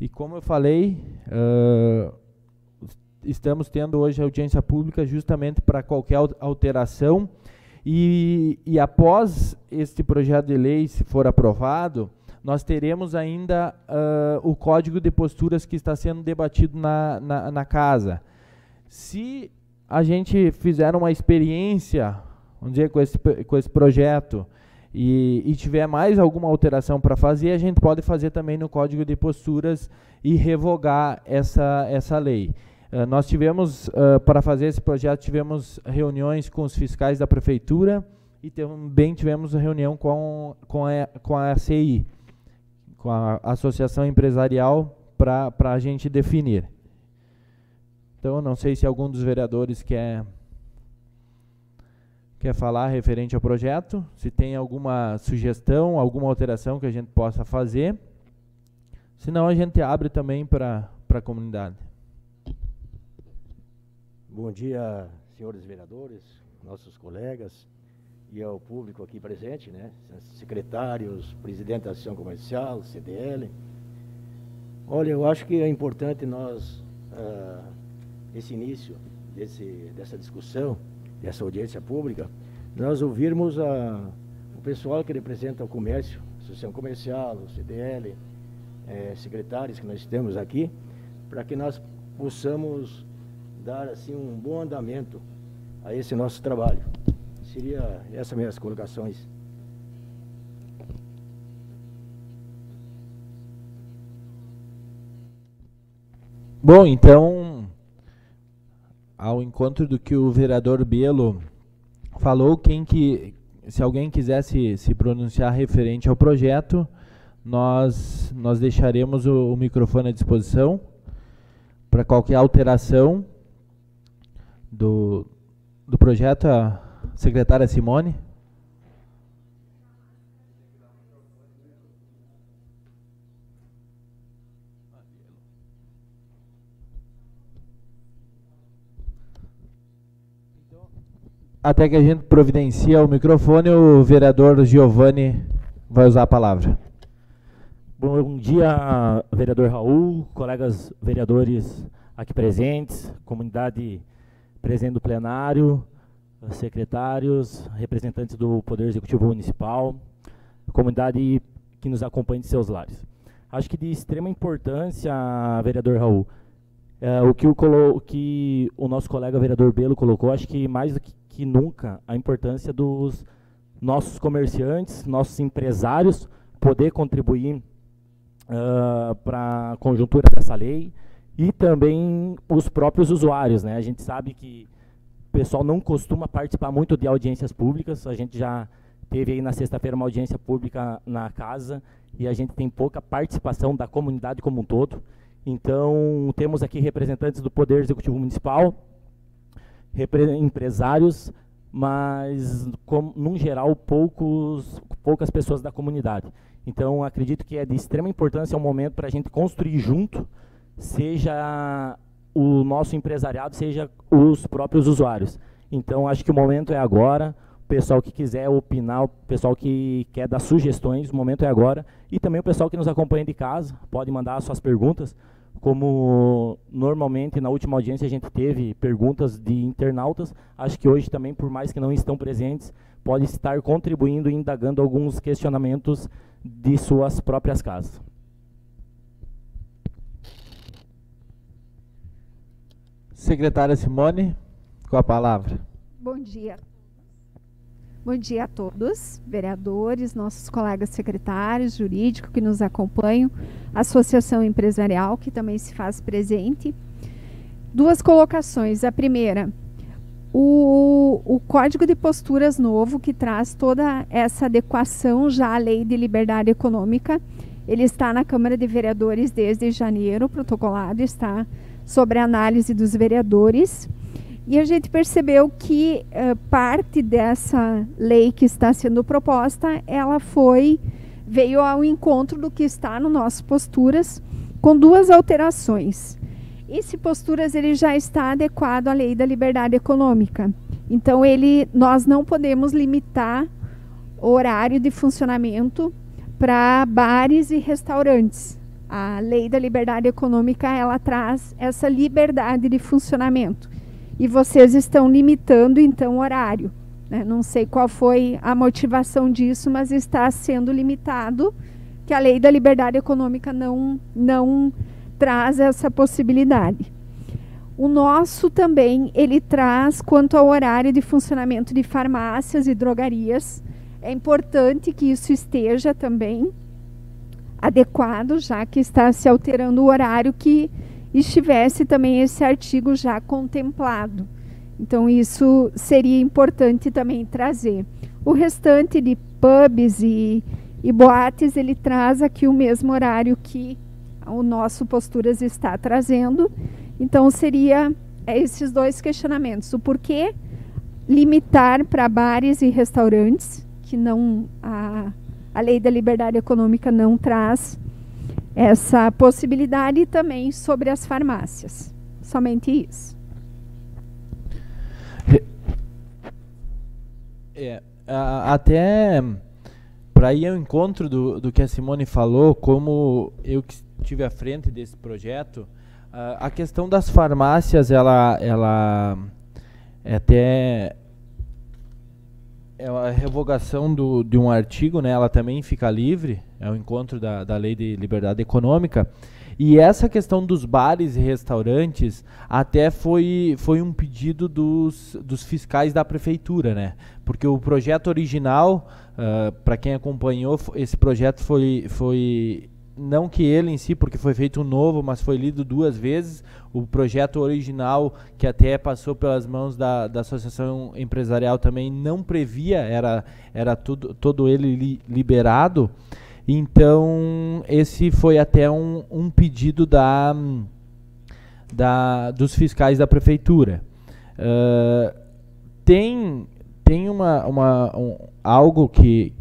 E como eu falei, estamos tendo hoje audiência pública justamente para qualquer alteração, e após este projeto de lei, se for aprovado, nós teremos ainda o Código de Posturas que está sendo debatido na casa. Se a gente fizer uma experiência, vamos dizer, com esse projeto, e tiver mais alguma alteração para fazer, a gente pode fazer também no Código de Posturas e revogar essa lei. Nós tivemos, para fazer esse projeto, tivemos reuniões com os fiscais da Prefeitura e também tivemos reunião com a ACI, com a Associação Empresarial, para a gente definir. Então, não sei se algum dos vereadores quer falar referente ao projeto, se tem alguma sugestão, alguma alteração que a gente possa fazer. Senão, a gente abre também para a comunidade. Bom dia, senhores vereadores, nossos colegas e ao público aqui presente, né? Secretários, presidente da Associação Comercial, CDL. Olha, eu acho que é importante nós, esse início dessa discussão, dessa audiência pública, nós ouvirmos o pessoal que representa o comércio, Associação Comercial, o CDL, secretários que nós temos aqui, para que nós possamos dar assim um bom andamento a esse nosso trabalho. Seria essas minhas colocações. Bom, então, ao encontro do que o vereador Belo falou, se alguém quisesse se pronunciar referente ao projeto, nós deixaremos o microfone à disposição para qualquer alteração do projeto. A secretária Simone. Até que a gente providencia o microfone, o vereador Giovanni vai usar a palavra. Bom dia, vereador Raul, colegas vereadores aqui presentes, comunidade presente do plenário, secretários, representantes do Poder Executivo Municipal, comunidade que nos acompanha de seus lares. Acho que de extrema importância, vereador Raul, o que o nosso colega vereador Belo colocou, acho que mais do que nunca, a importância dos nossos comerciantes, nossos empresários, poder contribuir para a conjuntura dessa lei, e também os próprios usuários, né? A gente sabe que o pessoal não costuma participar muito de audiências públicas. A gente já teve aí na sexta-feira uma audiência pública na casa e a gente tem pouca participação da comunidade como um todo. Então, temos aqui representantes do Poder Executivo Municipal, empresários, mas, num geral, poucas pessoas da comunidade. Então, acredito que é de extrema importância, é um momento para a gente construir junto, seja o nosso empresariado, seja os próprios usuários. Então, acho que o momento é agora. O pessoal que quiser opinar, o pessoal que quer dar sugestões, o momento é agora. E também o pessoal que nos acompanha de casa, pode mandar suas perguntas. Como normalmente na última audiência a gente teve perguntas de internautas, acho que hoje também, por mais que não estão presentes, pode estar contribuindo e indagando alguns questionamentos de suas próprias casas. Secretária Simone, com a palavra. Bom dia. Bom dia a todos, vereadores, nossos colegas secretários, jurídicos que nos acompanham, associação empresarial que também se faz presente. Duas colocações. A primeira, o Código de Posturas novo, que traz toda essa adequação já à Lei de Liberdade Econômica, ele está na Câmara de Vereadores desde janeiro, protocolado, está sobre a análise dos vereadores. E a gente percebeu que parte dessa lei que está sendo proposta, ela veio ao encontro do que está no nosso Posturas, com duas alterações. Esse Posturas ele já está adequado à Lei da Liberdade Econômica. Então, nós não podemos limitar o horário de funcionamento para bares e restaurantes. A lei da liberdade econômica, ela traz essa liberdade de funcionamento. E vocês estão limitando, então, o horário. Né? Não sei qual foi a motivação disso, mas está sendo limitado, que a lei da liberdade econômica não traz essa possibilidade. O nosso também, ele traz quanto ao horário de funcionamento de farmácias e drogarias. É importante que isso esteja também adequado, já que está se alterando o horário, que estivesse também esse artigo já contemplado. Então, isso seria importante também trazer. O restante de pubs e boates, ele traz aqui o mesmo horário que o nosso Posturas está trazendo. Então, seria esses dois questionamentos. O porquê limitar para bares e restaurantes, que não a lei da liberdade econômica não traz essa possibilidade, e também sobre as farmácias. Somente isso. Até para ir ao encontro do que a Simone falou, como eu que estive à frente desse projeto, a questão das farmácias, ela é até a revogação de um artigo, né? Ela também fica livre, é o encontro da lei de liberdade econômica. E essa questão dos bares e restaurantes até foi um pedido dos fiscais da prefeitura, né? Porque o projeto original, para quem acompanhou, esse projeto foi não que ele em si, porque foi feito um novo, mas foi lido 2 vezes. O projeto original, que até passou pelas mãos da Associação Empresarial, também não previa, era todo ele liberado. Então, esse foi até um pedido dos fiscais da prefeitura. Tem algo que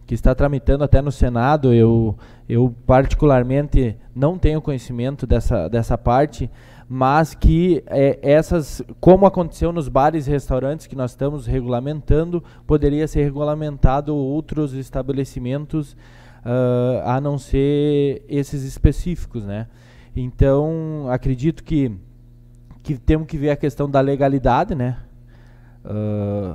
está tramitando até no Senado. Eu particularmente não tenho conhecimento dessa parte, mas que como aconteceu nos bares e restaurantes que nós estamos regulamentando, poderia ser regulamentado outros estabelecimentos, a não ser esses específicos, né? Então, acredito que temos que ver a questão da legalidade, né?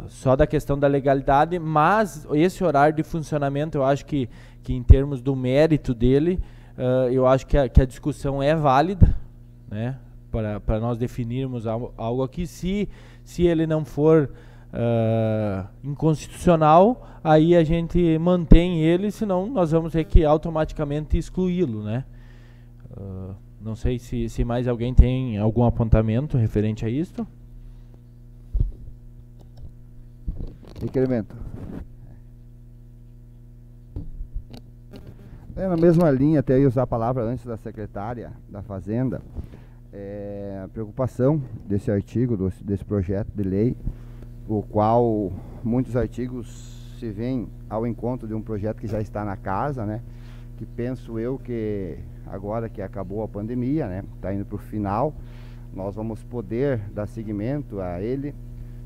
Só da questão da legalidade, mas esse horário de funcionamento, eu acho que em termos do mérito dele, eu acho que a discussão é válida, né? Para nós definirmos algo aqui. Se ele não for inconstitucional, aí a gente mantém ele, senão nós vamos ter que automaticamente excluí-lo, né? Não sei se mais alguém tem algum apontamento referente a isso. Requerimento. Na mesma linha, até ia usar a palavra antes da secretária da Fazenda, a preocupação desse artigo, desse projeto de lei, o qual muitos artigos se vêm ao encontro de um projeto que já está na casa, né? Que penso eu que agora que acabou a pandemia, né? Está indo para o final, nós vamos poder dar seguimento a ele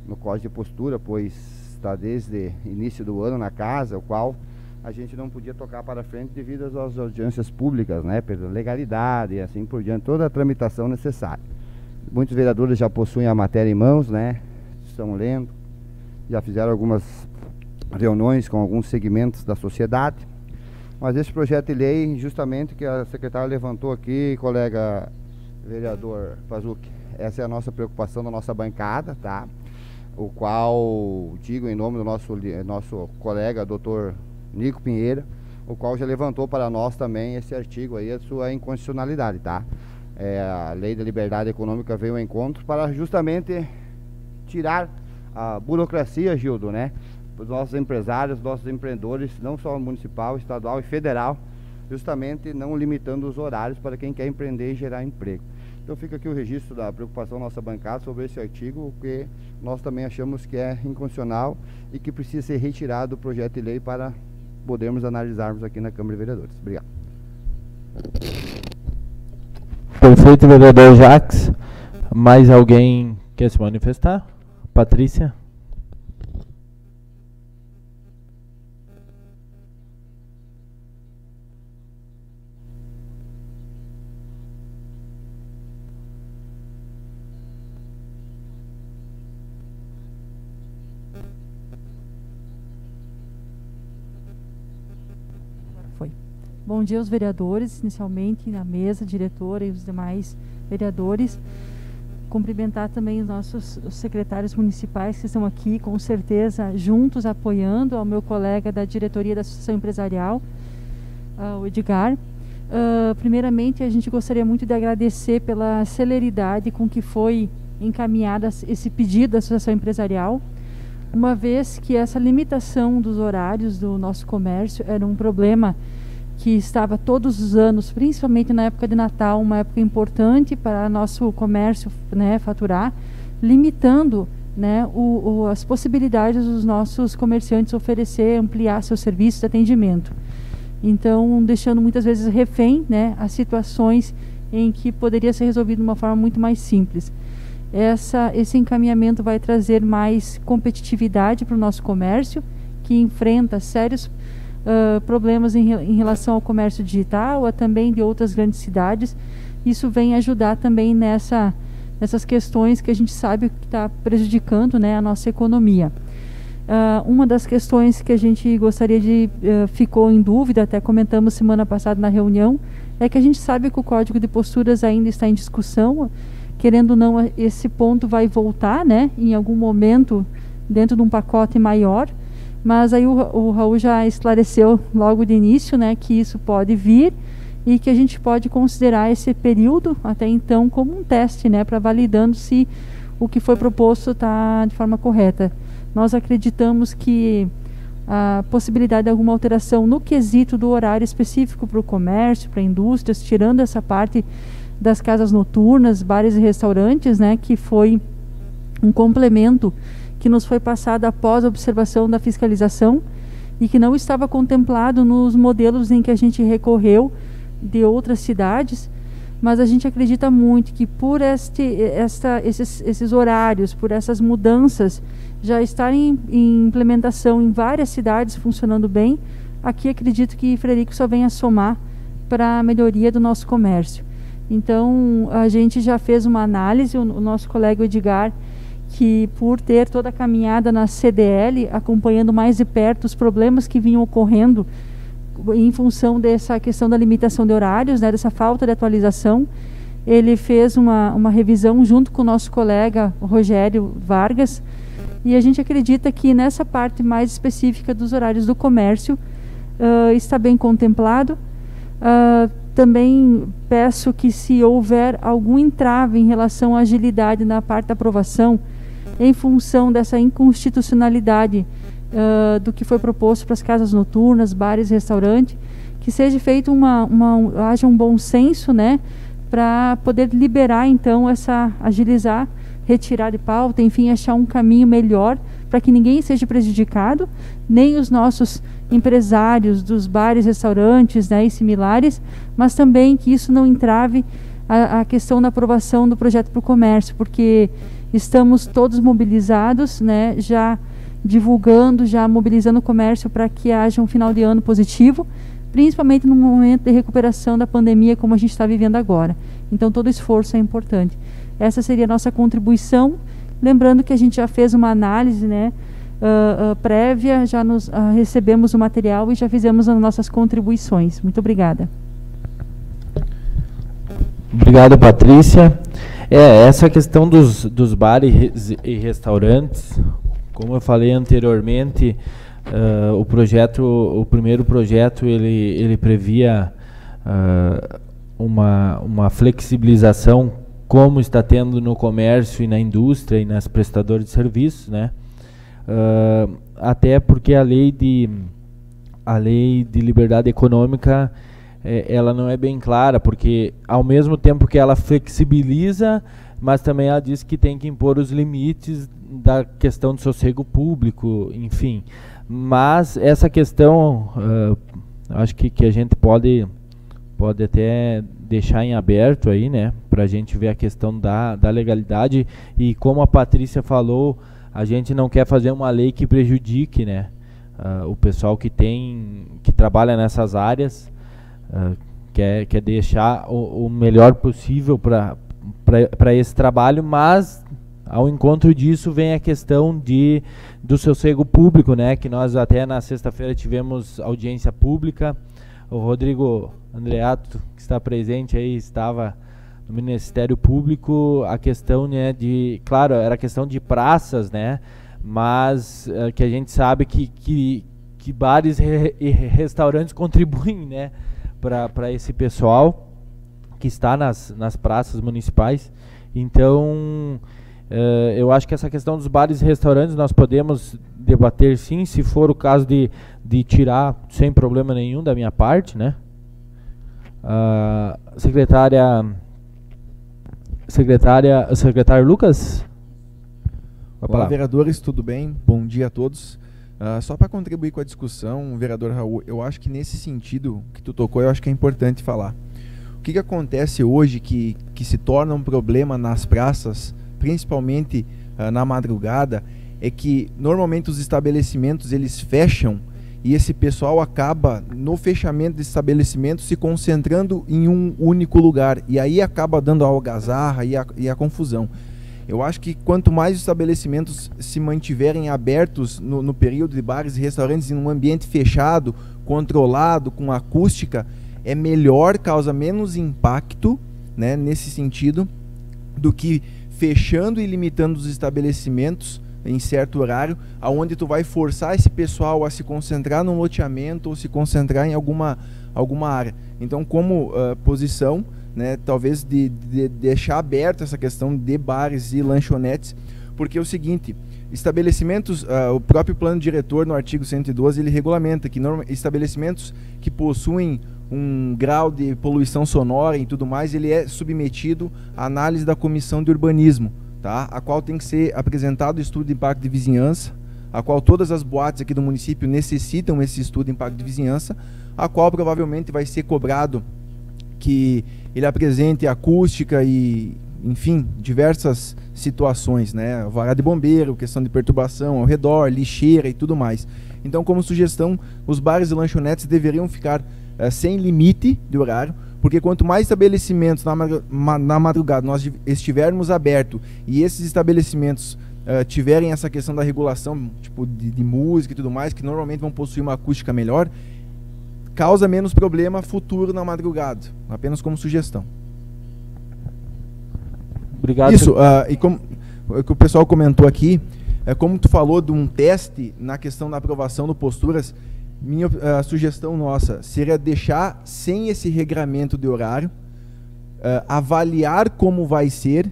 no Código de Postura, pois está desde início do ano na casa, o qual a gente não podia tocar para frente devido às audiências públicas, né, pela legalidade e assim por diante, toda a tramitação necessária. Muitos vereadores já possuem a matéria em mãos, né, estão lendo, já fizeram algumas reuniões com alguns segmentos da sociedade, mas esse projeto de lei, justamente que a secretária levantou aqui, colega vereador Pazucchi, essa é a nossa preocupação da nossa bancada, tá? O qual digo em nome do nosso colega doutor Nico Pinheira, o qual já levantou para nós também esse artigo aí, a sua inconstitucionalidade, tá? A lei da liberdade econômica veio ao encontro para justamente tirar a burocracia, Gildo, né? Os nossos empresários, nossos empreendedores, não só municipal, estadual e federal, justamente não limitando os horários para quem quer empreender e gerar emprego. Então fica aqui o registro da preocupação da nossa bancada sobre esse artigo, que nós também achamos que é inconstitucional e que precisa ser retirado do projeto de lei para podermos analisarmos aqui na Câmara de Vereadores. Obrigado. Perfeito, vereador Jacques. Mais alguém quer se manifestar? Patrícia? Bom dia aos vereadores, inicialmente na mesa, diretora e os demais vereadores. Cumprimentar também os nossos secretários municipais que estão aqui, com certeza, juntos, apoiando ao meu colega da diretoria da Associação Empresarial, o Edgar. Primeiramente, a gente gostaria muito de agradecer pela celeridade com que foi encaminhado esse pedido da Associação Empresarial, uma vez que essa limitação dos horários do nosso comércio era um problema que estava todos os anos, principalmente na época de Natal, uma época importante para nosso comércio, né, faturar, limitando, né, as possibilidades dos nossos comerciantes oferecer, ampliar seu serviço de atendimento. Então, deixando muitas vezes refém, né, as situações em que poderia ser resolvido de uma forma muito mais simples. Esse encaminhamento vai trazer mais competitividade para o nosso comércio, que enfrenta sérios problemas em relação ao comércio digital, ou também de outras grandes cidades. Isso vem ajudar também nessas questões que a gente sabe que está prejudicando, né, a nossa economia. Uma das questões que a gente gostaria ficou em dúvida, até comentamos semana passada na reunião, é que a gente sabe que o Código de Posturas ainda está em discussão. Querendo ou não, esse ponto vai voltar, né, em algum momento dentro de um pacote maior. Mas aí o Raul já esclareceu logo de início, né, que isso pode vir e que a gente pode considerar esse período até então como um teste, né, para validando se o que foi proposto está de forma correta. Nós acreditamos que a possibilidade de alguma alteração no quesito do horário específico para o comércio, para indústrias, tirando essa parte das casas noturnas, bares e restaurantes, né, que foi um complemento que nos foi passado após a observação da fiscalização e que não estava contemplado nos modelos em que a gente recorreu de outras cidades, mas a gente acredita muito que por esses horários, por essas mudanças já estarem em implementação em várias cidades funcionando bem, aqui acredito que Frederico só vem a somar para a melhoria do nosso comércio. Então, a gente já fez uma análise, o nosso colega Edgar, que por ter toda a caminhada na CDL, acompanhando mais de perto os problemas que vinham ocorrendo em função dessa questão da limitação de horários, né, dessa falta de atualização, ele fez uma revisão junto com o nosso colega Rogério Vargas, e a gente acredita que nessa parte mais específica dos horários do comércio está bem contemplado. Também peço que, se houver algum entrave em relação à agilidade na parte da aprovação, em função dessa inconstitucionalidade do que foi proposto para as casas noturnas, bares e restaurantes, que seja feito haja um bom senso, né, para poder liberar, então, agilizar, retirar de pauta, enfim, achar um caminho melhor para que ninguém seja prejudicado, nem os nossos empresários dos bares, restaurantes, né, e similares, mas também que isso não entrave a questão da aprovação do projeto para o comércio, porque estamos todos mobilizados, né, já divulgando, já mobilizando o comércio para que haja um final de ano positivo, principalmente no momento de recuperação da pandemia como a gente está vivendo agora. Então todo esforço é importante. Essa seria a nossa contribuição, lembrando que a gente já fez uma análise, né, prévia, já recebemos o material e já fizemos as nossas contribuições. Muito obrigada. Obrigado, Patrícia. Essa questão dos bares e restaurantes, como eu falei anteriormente, o primeiro projeto ele previa uma flexibilização, como está tendo no comércio e na indústria e nas prestadoras de serviços, né? Até porque a lei de liberdade econômica ela não é bem clara, porque ao mesmo tempo que ela flexibiliza, mas também ela diz que tem que impor os limites da questão do sossego público, enfim. Mas essa questão, acho que a gente pode até deixar em aberto aí, né, para a gente ver a questão da legalidade. E como a Patrícia falou, a gente não quer fazer uma lei que prejudique, né, o pessoal que trabalha nessas áreas, quer deixar o melhor possível para esse trabalho, mas ao encontro disso vem a questão do sossego público, né, que nós até na sexta-feira tivemos audiência pública, o Rodrigo Andreato, que está presente aí, estava no Ministério Público, a questão, né, claro, era questão de praças, né, mas que a gente sabe que bares e restaurantes contribuem, né, para esse pessoal que está nas praças municipais. Então, eu acho que essa questão dos bares e restaurantes nós podemos debater sim, se for o caso de tirar sem problema nenhum da minha parte, né? Secretário Lucas? Olá, vereadores, tudo bem? Bom dia a todos. Só para contribuir com a discussão, vereador Raul, eu acho que nesse sentido que tu tocou, eu acho que é importante falar. O que acontece hoje que se torna um problema nas praças, principalmente na madrugada, é que normalmente os estabelecimentos eles fecham e esse pessoal acaba no fechamento dos estabelecimentos se concentrando em um único lugar e aí acaba dando a algazarra e a confusão. Eu acho que quanto mais os estabelecimentos se mantiverem abertos no período de bares e restaurantes em um ambiente fechado, controlado, com acústica, é melhor, causa menos impacto, né, nesse sentido, do que fechando e limitando os estabelecimentos em certo horário, aonde tu vai forçar esse pessoal a se concentrar num loteamento ou se concentrar em alguma área. Então, como posição, né, talvez de deixar aberta essa questão de bares e lanchonetes, porque é o seguinte, estabelecimentos, o próprio plano diretor no artigo 112, ele regulamenta que estabelecimentos que possuem um grau de poluição sonora e tudo mais, ele é submetido à análise da Comissão de Urbanismo, tá? A qual tem que ser apresentado o estudo de impacto de vizinhança, a qual todas as boates aqui do município necessitam esse estudo de impacto de vizinhança, a qual provavelmente vai ser cobrado que ele apresente acústica e, enfim, diversas situações, né? Vara de bombeiro, questão de perturbação ao redor, lixeira e tudo mais. Então, como sugestão, os bares e lanchonetes deveriam ficar sem limite de horário, porque quanto mais estabelecimentos na madrugada nós estivermos abertos e esses estabelecimentos tiverem essa questão da regulação, tipo de música e tudo mais, que normalmente vão possuir uma acústica melhor, causa menos problema futuro na madrugada, apenas como sugestão. Obrigado. Isso, e como o que o pessoal comentou aqui, como tu falou de um teste na questão da aprovação do Posturas, minha sugestão nossa seria deixar sem esse regramento de horário, avaliar como vai ser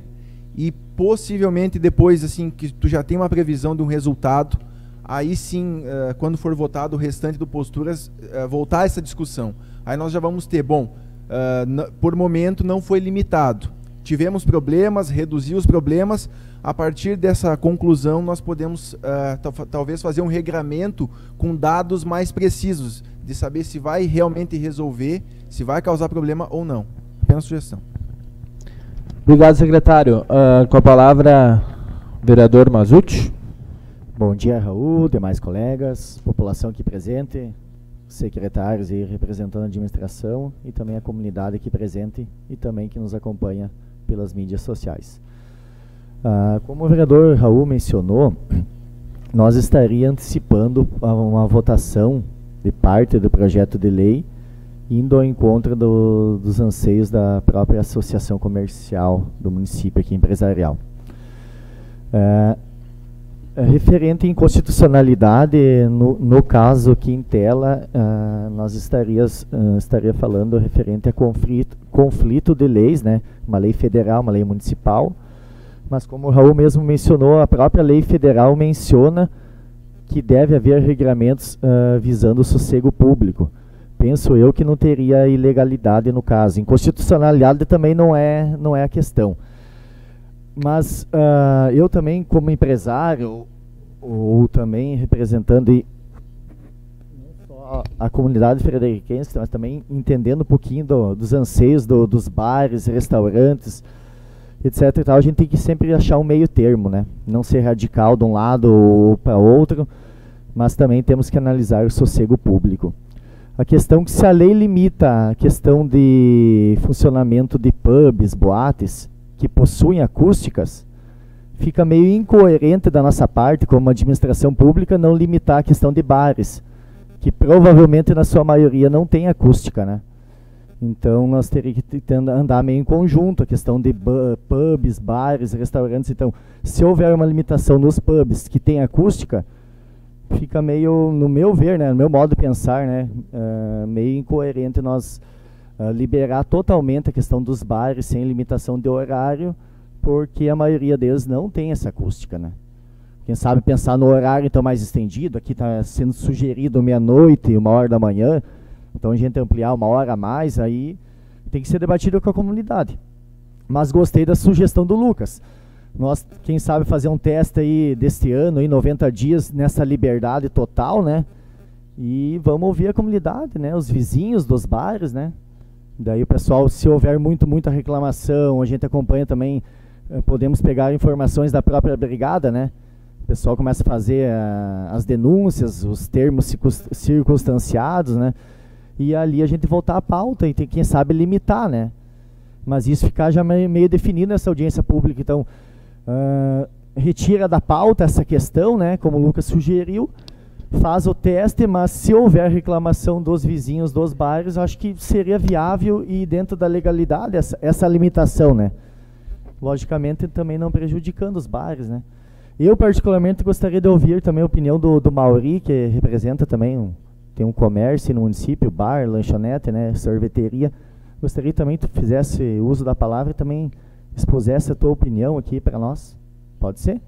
e possivelmente depois, assim, que tu já tem uma previsão de um resultado, aí sim, quando for votado o restante do Posturas, voltar a essa discussão. Aí nós já vamos ter, por momento não foi limitado. Tivemos problemas, reduziu os problemas. A partir dessa conclusão, nós podemos talvez fazer um regramento com dados mais precisos, de saber se vai realmente resolver, se vai causar problema ou não. Apenas sugestão. Obrigado, secretário. Com a palavra, vereador Mazzucci. Bom dia, Raul, demais colegas, população aqui presente, secretários e representando a administração e também a comunidade aqui presente e também que nos acompanha pelas mídias sociais. Como o vereador Raul mencionou, nós estaríamos antecipando uma votação de parte do projeto de lei, indo ao encontro dos anseios da própria associação comercial do município aqui, empresarial. Referente em constitucionalidade, no caso aqui em tela, nós estaria falando referente a conflito de leis, né? Uma lei federal, uma lei municipal, mas como o Raul mesmo mencionou, a própria lei federal menciona que deve haver regramentos visando o sossego público. Penso eu que não teria ilegalidade no caso. Inconstitucionalidade também não é a questão. Mas eu também, como empresário, ou também representando não só a comunidade frederiquense, mas também entendendo um pouquinho dos anseios dos bares, restaurantes, etc. e tal, a gente tem que sempre achar um meio termo, né? Não ser radical de um lado ou para outro, mas também temos que analisar o sossego público. A questão que se a lei limita a questão de funcionamento de pubs, boates, que possuem acústicas, fica meio incoerente da nossa parte, como administração pública, não limitar a questão de bares, que provavelmente na sua maioria não tem acústica, né? Então nós teríamos que andar meio em conjunto, a questão de pubs, bares, restaurantes. Então, se houver uma limitação nos pubs que tem acústica, fica meio, no meu ver, né, no meu modo de pensar, né, meio incoerente nós liberar totalmente a questão dos bares sem limitação de horário, porque a maioria deles não tem essa acústica, né? Quem sabe pensar no horário então mais estendido, aqui está sendo sugerido 00:00, 1h da manhã, então a gente ampliar 1 hora a mais, aí tem que ser debatido com a comunidade. Mas gostei da sugestão do Lucas. Nós, quem sabe, fazer um teste aí deste ano, aí 90 dias, nessa liberdade total, né? E vamos ouvir a comunidade, né? Os vizinhos dos bares, né? Daí o pessoal, se houver muita reclamação, a gente acompanha também, podemos pegar informações da própria brigada, né? O pessoal começa a fazer as denúncias, os termos circunstanciados, né? E ali a gente voltar à pauta e tem, quem sabe, limitar, né? Mas isso ficar já meio definido nessa audiência pública. Então, retira da pauta essa questão, né? Como o Lucas sugeriu, faz o teste, mas se houver reclamação dos vizinhos dos bairros, acho que seria viável e dentro da legalidade essa limitação, né? Logicamente também não prejudicando os bares, né? Eu particularmente gostaria de ouvir também a opinião do Mauri, que representa também, tem um comércio no município, bar, lanchonete, né, sorveteria. Gostaria também que tu fizesse uso da palavra e também expusesse a tua opinião aqui para nós. Pode ser?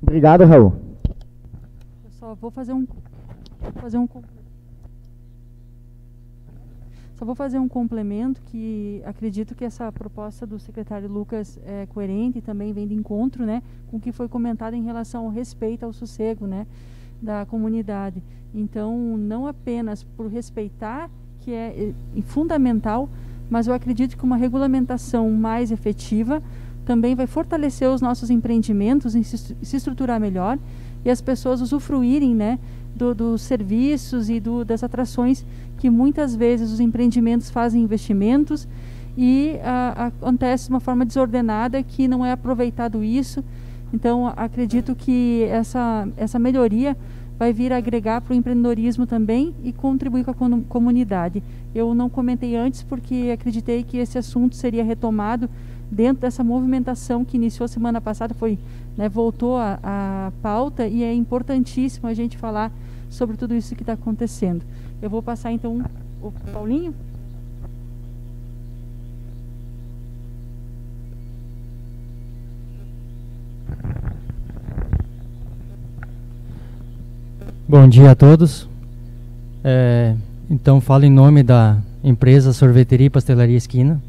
Obrigado, Raul. Eu só vou fazer um complemento, que acredito que essa proposta do secretário Lucas é coerente e também vem de encontro, né, com o que foi comentado em relação ao respeito ao sossego, né, da comunidade. Então, não apenas por respeitar, que é fundamental, mas eu acredito que uma regulamentação mais efetiva também vai fortalecer os nossos empreendimentos em se estruturar melhor e as pessoas usufruírem, né, dos serviços e das atrações que muitas vezes os empreendimentos fazem investimentos e acontece de uma forma desordenada que não é aproveitado isso. Então, acredito que essa melhoria vai vir a agregar para o empreendedorismo também e contribuir com a comunidade. Eu não comentei antes porque acreditei que esse assunto seria retomado dentro dessa movimentação que iniciou semana passada, voltou à pauta, e é importantíssimo a gente falar sobre tudo isso que está acontecendo. Eu vou passar então o Paulinho. Bom dia a todos. Então falo em nome da empresa Sorveteria e Pastelaria Esquina,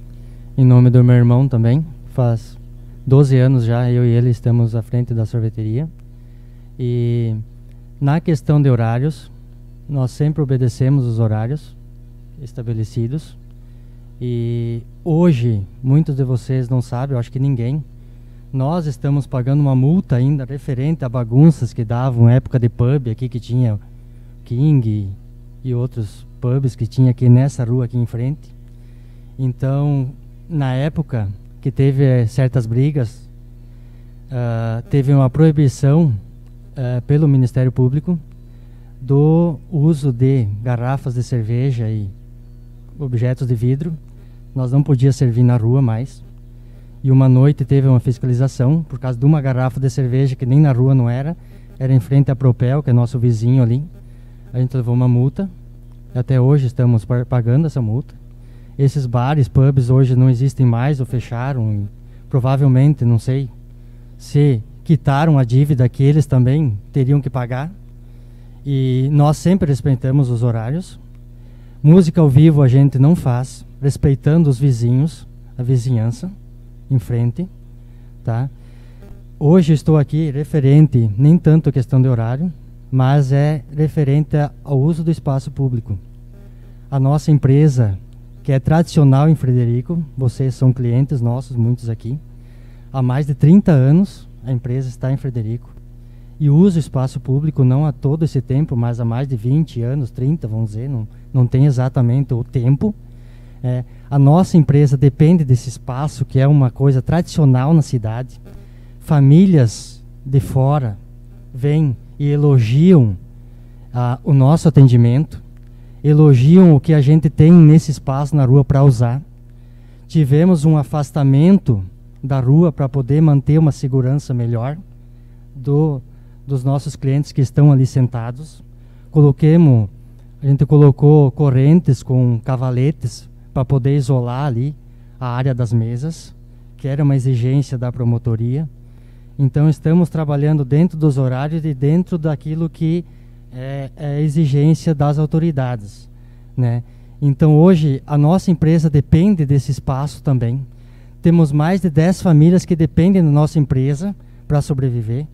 em nome do meu irmão também. Faz 12 anos já, eu e ele estamos à frente da sorveteria. E na questão de horários, nós sempre obedecemos os horários estabelecidos. E hoje, muitos de vocês não sabem, eu acho que ninguém, nós estamos pagando uma multa ainda referente a bagunças que davam época de pub aqui, que tinha King e outros pubs que tinha aqui nessa rua aqui em frente. Então, na época que teve certas brigas, teve uma proibição pelo Ministério Público do uso de garrafas de cerveja e objetos de vidro. Nós não podíamos servir na rua mais. E uma noite teve uma fiscalização por causa de uma garrafa de cerveja que nem na rua não era em frente à Propel, que é nosso vizinho ali. A gente levou uma multa, até hoje estamos pagando essa multa. Esses bares, pubs hoje não existem mais ou fecharam, e provavelmente, não sei, se quitaram a dívida que eles também teriam que pagar. E nós sempre respeitamos os horários. Música ao vivo a gente não faz, respeitando os vizinhos, a vizinhança em frente, tá? Hoje estou aqui referente, nem tanto a questão de horário, mas é referente ao uso do espaço público. A nossa empresa, que é tradicional em Frederico, vocês são clientes nossos, muitos aqui, há mais de 30 anos a empresa está em Frederico e usa o espaço público não há todo esse tempo, mas há mais de 20 anos, 30, vamos dizer, não tem exatamente o tempo. A nossa empresa depende desse espaço, que é uma coisa tradicional na cidade. Famílias de fora vêm e elogiam o nosso atendimento, elogiam o que a gente tem nesse espaço na rua para usar. Tivemos um afastamento da rua para poder manter uma segurança melhor dos nossos clientes que estão ali sentados. A gente colocou correntes com cavaletes para poder isolar ali a área das mesas, que era uma exigência da promotoria. Então estamos trabalhando dentro dos horários e dentro daquilo que é exigência das autoridades, né? Então hoje a nossa empresa depende desse espaço também. Temos mais de 10 famílias que dependem da nossa empresa para sobreviver.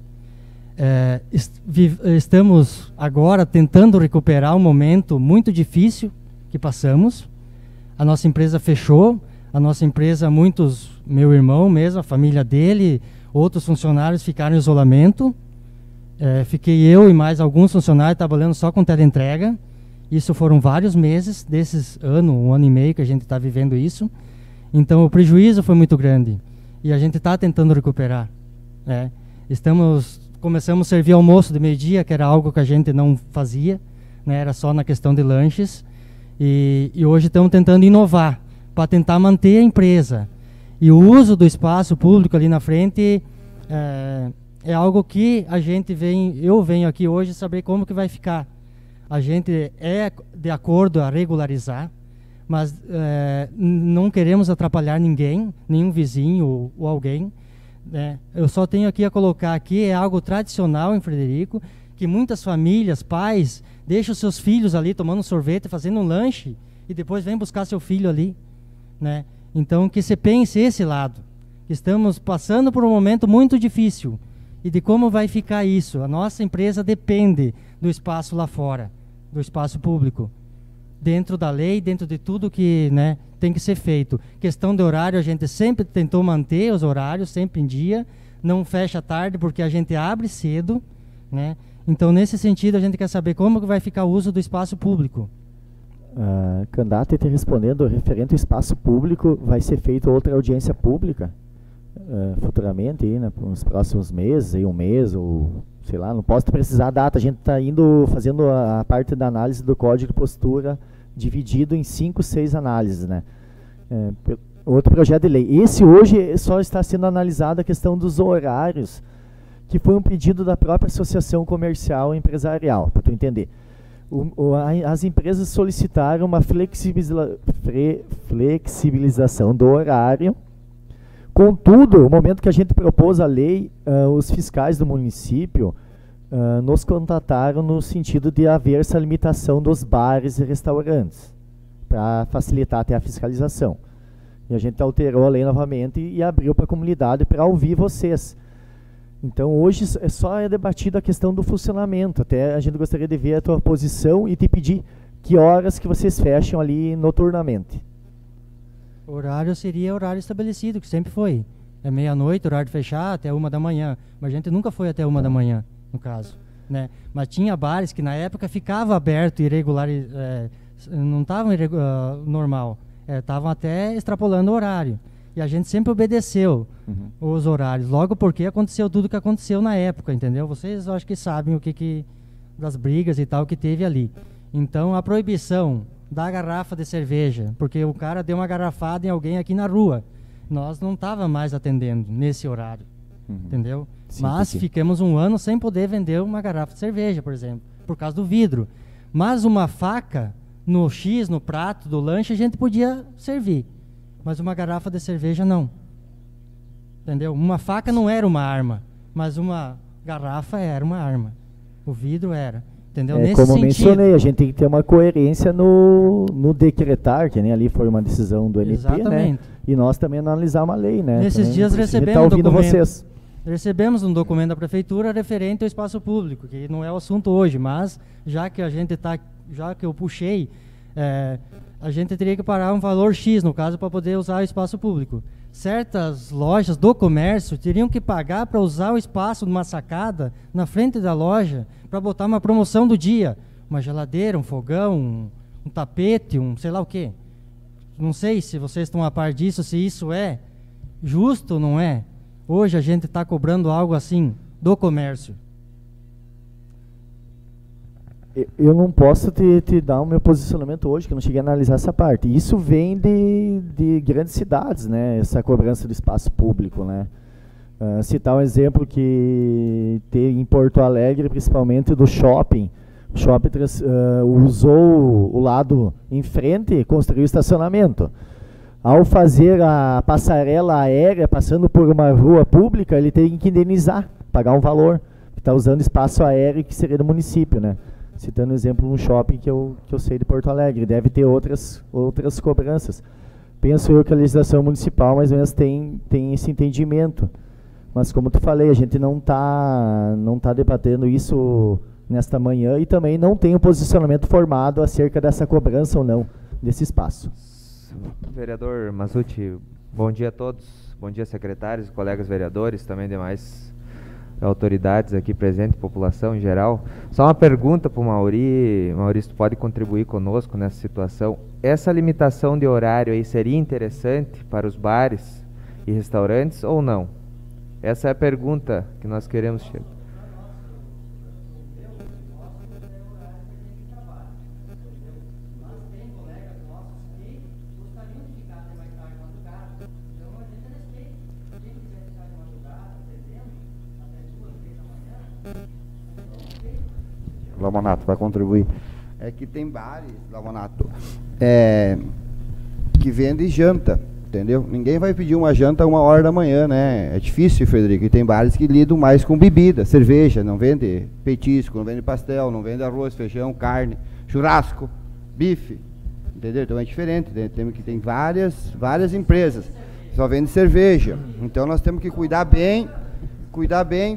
Estamos agora tentando recuperar um momento muito difícil que passamos. A nossa empresa fechou, meu irmão mesmo, a família dele, outros funcionários ficaram em isolamento. Fiquei eu e mais alguns funcionários trabalhando só com teleentrega. Isso foram vários meses, desses um ano e meio que a gente está vivendo isso. Então o prejuízo foi muito grande e a gente está tentando recuperar, né? Começamos a servir almoço de meio-dia, que era algo que a gente não fazia, né? Era só na questão de lanches. E hoje estamos tentando inovar para tentar manter a empresa. E o uso do espaço público ali na frente é algo que eu venho aqui hoje saber como que vai ficar. A gente é de acordo a regularizar, mas não queremos atrapalhar ninguém, nenhum vizinho ou alguém, né? Eu só tenho aqui a colocar aqui, é algo tradicional em Frederico, que muitas famílias, pais, deixam seus filhos ali tomando um sorvete, fazendo um lanche, e depois vem buscar seu filho ali, né? Então que se pense esse lado. Estamos passando por um momento muito difícil, e de como vai ficar isso. A nossa empresa depende do espaço lá fora, do espaço público, dentro da lei, dentro de tudo que, né, tem que ser feito. Questão de horário, a gente sempre tentou manter os horários, sempre em dia, não fecha tarde porque a gente abre cedo, né? Então, nesse sentido, a gente quer saber como que vai ficar o uso do espaço público. Candidato, te respondendo, referente ao espaço público, vai ser feita outra audiência pública futuramente, aí, né, nos próximos meses, aí, um mês, ou sei lá, não posso precisar a data. A gente está fazendo a parte da análise do código de postura dividido em 5, 6 análises, né? Outro projeto de lei. Esse hoje só está sendo analisado a questão dos horários, que foi um pedido da própria Associação Comercial e Empresarial, para tu entender. As empresas solicitaram uma flexibilização do horário. Contudo, no momento que a gente propôs a lei, os fiscais do município nos contataram no sentido de haver essa limitação dos bares e restaurantes, para facilitar até a fiscalização. E a gente alterou a lei novamente e abriu para a comunidade para ouvir vocês. Então, hoje só é debatida a questão do funcionamento. Até a gente gostaria de ver a tua posição e te pedir que horas que vocês fecham ali noturnamente. O horário seria horário estabelecido, que sempre foi. É meia-noite, horário de fechar, até 1 da manhã. Mas a gente nunca foi até 1 da manhã, no caso, né? Mas tinha bares que na época ficava aberto irregular, não estavam normal. Estavam até extrapolando o horário. E a gente sempre obedeceu os horários. Logo porque aconteceu tudo o que aconteceu na época, entendeu? Vocês acho que sabem o que das brigas e tal que teve ali. Então a proibição da garrafa de cerveja, porque o cara deu uma garrafada em alguém aqui na rua. Nós não estávamos mais atendendo nesse horário, entendeu? Sim, mas ficamos 1 ano sem poder vender uma garrafa de cerveja, por exemplo, por causa do vidro. Mas uma faca no prato do lanche, a gente podia servir. Mas uma garrafa de cerveja não. Entendeu? Uma faca não era uma arma, mas uma garrafa era uma arma. O vidro era. Entendeu? Nesse como sentido, mencionei, a gente tem que ter uma coerência no decretar, que nem ali foi uma decisão do MP, exatamente, né? E nós também analisar uma lei, né? Nesses também, dias recebemos um documento da prefeitura referente ao espaço público, que não é o assunto hoje, mas já que eu puxei, a gente teria que pagar um valor X, no caso, para poder usar o espaço público. Certas lojas do comércio teriam que pagar para usar o espaço numa sacada na frente da loja para botar uma promoção do dia, uma geladeira, um fogão, um tapete, sei lá o quê. Não sei se vocês estão a par disso, se isso é justo ou não é. Hoje a gente está cobrando algo assim do comércio. Eu não posso te dar o meu posicionamento hoje, que eu não cheguei a analisar essa parte. Isso vem de grandes cidades, né? Essa cobrança do espaço público, né? Citar um exemplo que tem em Porto Alegre, principalmente do shopping. O shopping usou o lado em frente e construiu estacionamento. Ao fazer a passarela aérea passando por uma rua pública, ele tem que indenizar, pagar um valor. Está usando espaço aéreo que seria do município, né? Citando um exemplo, um shopping que eu sei de Porto Alegre. Deve ter outras cobranças. Penso eu que a legislação municipal mais ou menos tem esse entendimento. Mas como tu falei, a gente não tá debatendo isso nesta manhã e também não tem um posicionamento formado acerca dessa cobrança ou não desse espaço. Vereador Mazzucchi, bom dia a todos. Bom dia, secretários, colegas vereadores, também demais autoridades aqui presentes, população em geral. Só uma pergunta para o Mauri. Maurício, tu pode contribuir conosco nessa situação. Essa limitação de horário aí seria interessante para os bares e restaurantes ou não? Essa é a pergunta que nós queremos chegar. Lamonato, vai contribuir. É que tem bares, Lamonato, que vendem janta, entendeu? Ninguém vai pedir uma janta a 1h da manhã, né? É difícil, Frederico. E tem bares que lidam mais com bebida, cerveja, não vende petisco, não vende pastel, não vende arroz, feijão, carne, churrasco, bife, entendeu? Então é diferente, né? Tem várias empresas, só vende cerveja. Então nós temos que cuidar bem,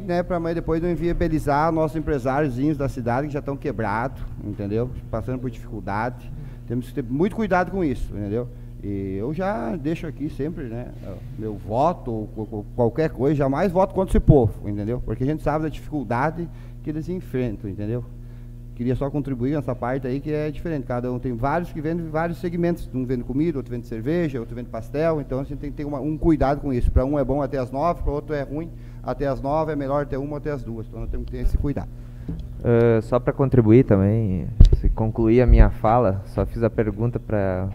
né, para depois não inviabilizar nossos empresáriozinhos da cidade que já estão quebrados, entendeu? Passando por dificuldade. Temos que ter muito cuidado com isso, entendeu? E eu já deixo aqui sempre, né, meu voto, ou qualquer coisa, jamais voto contra esse povo, entendeu? Porque a gente sabe da dificuldade que eles enfrentam, entendeu? Queria só contribuir nessa parte aí que é diferente. Cada um tem vários que vendem vários segmentos. Um vende comida, outro vende cerveja, outro vende pastel. Então a gente tem que ter um cuidado com isso. Para um é bom até as 9, para o outro é ruim até as 9, é melhor até 1 até as 2. Então nós temos que ter esse cuidado. Só para contribuir também, se concluir a minha fala, só fiz a pergunta para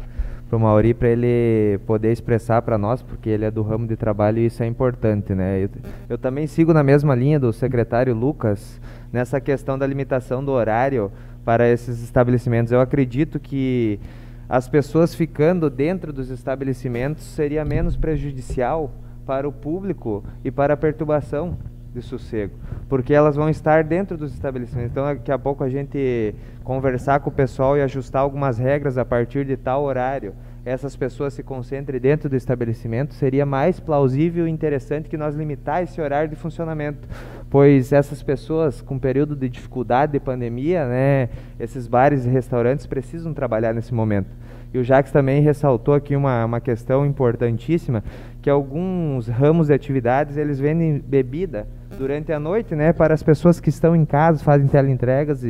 o Mauri para ele poder expressar para nós, porque ele é do ramo de trabalho e isso é importante, né? Eu também sigo na mesma linha do secretário Lucas nessa questão da limitação do horário para esses estabelecimentos. Eu acredito que as pessoas ficando dentro dos estabelecimentos seria menos prejudicial para o público e para a perturbação de sossego, porque elas vão estar dentro dos estabelecimentos. Então daqui a pouco a gente conversar com o pessoal e ajustar algumas regras a partir de tal horário, essas pessoas se concentrem dentro do estabelecimento, seria mais plausível e interessante que nós limitar esse horário de funcionamento, pois essas pessoas com período de dificuldade de pandemia, né, esses bares e restaurantes precisam trabalhar nesse momento. E o Jacques também ressaltou aqui uma questão importantíssima, que alguns ramos de atividades, eles vendem bebida durante a noite, né, para as pessoas que estão em casa, fazem teleentregas,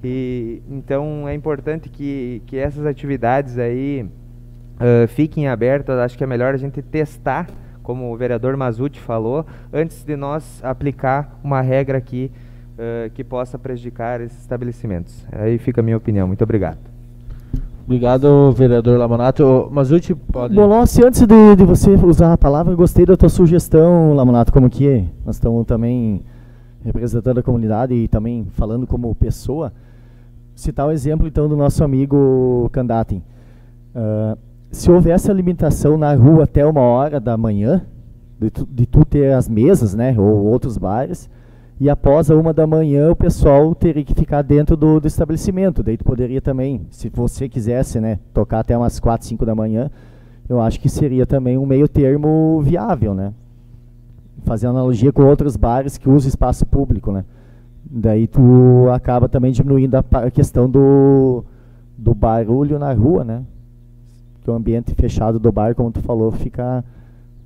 e então é importante que essas atividades aí fiquem abertas. Acho que é melhor a gente testar, como o vereador Mazzucchi falou, antes de nós aplicar uma regra aqui que possa prejudicar esses estabelecimentos. Aí fica a minha opinião. Muito obrigado. Obrigado, vereador Lamonato. Mazzucchi, pode... Bolossi, antes de você usar a palavra, eu gostei da tua sugestão, Lamonato, como que nós estamos também representando a comunidade e também falando como pessoa. Citar o exemplo, então, do nosso amigo Candatem. Se houvesse a limitação na rua até 1h da manhã, de tu ter as mesas, né, ou outros bares, e após a 1 da manhã o pessoal teria que ficar dentro do estabelecimento. Daí tu poderia também, se você quisesse, né, tocar até umas 4, 5 da manhã, eu acho que seria também um meio termo viável, né? Fazer analogia com outros bares que usam espaço público, né? Daí tu acaba também diminuindo a questão do barulho na rua, né? Que o ambiente fechado do bar, como tu falou, fica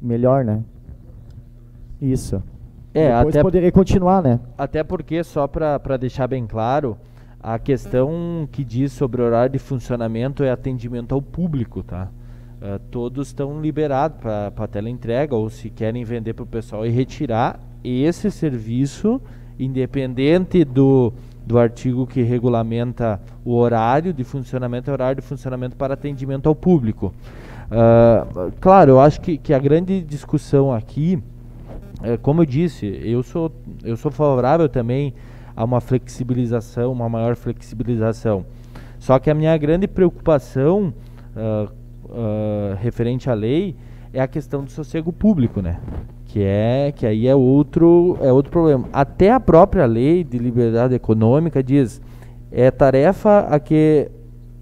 melhor, né? Isso. Depois até poderia continuar, né? Até porque, só para deixar bem claro, a questão que diz sobre o horário de funcionamento é atendimento ao público, tá? Todos estão liberados para teleentrega, ou se querem vender para o pessoal e retirar esse serviço, independente do do artigo que regulamenta o horário de funcionamento para atendimento ao público. Claro, eu acho que a grande discussão aqui, como eu disse, eu sou favorável também a uma flexibilização, uma maior flexibilização. Só que a minha grande preocupação referente à lei é a questão do sossego público, né? Que aí é outro problema. Até a própria lei de liberdade econômica diz: é tarefa